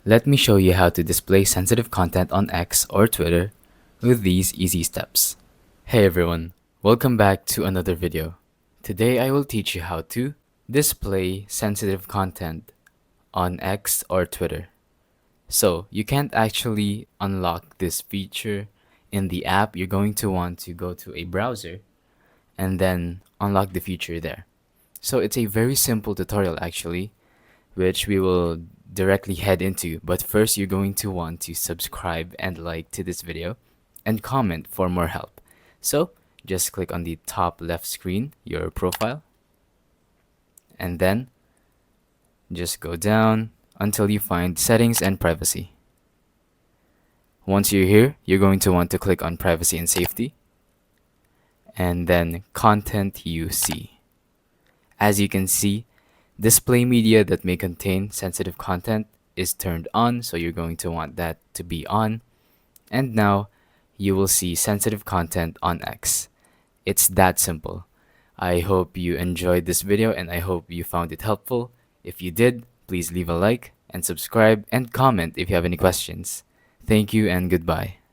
Let me show you how to display sensitive content on X or Twitter with these easy steps. Hey everyone, welcome back to another video. Today I will teach you how to display sensitive content on X or Twitter. So you can't actually unlock this feature in the app. You're going to want to go to a browser and then unlock the feature there. So it's a very simple tutorial actually, which we will directly head into. But first, you're going to want to subscribe and like to this video and comment for more help. So just click on the top left screen, your profile, and then just go down until you find settings and privacy. Once you're here, you're going to want to click on privacy and safety and then content you see. As you can see, display media that may contain sensitive content is turned on, so you're going to want that to be on. And now you will see sensitive content on X. It's that simple. I hope you enjoyed this video and I hope you found it helpful. If you did, please leave a like and subscribe and comment if you have any questions. Thank you and goodbye.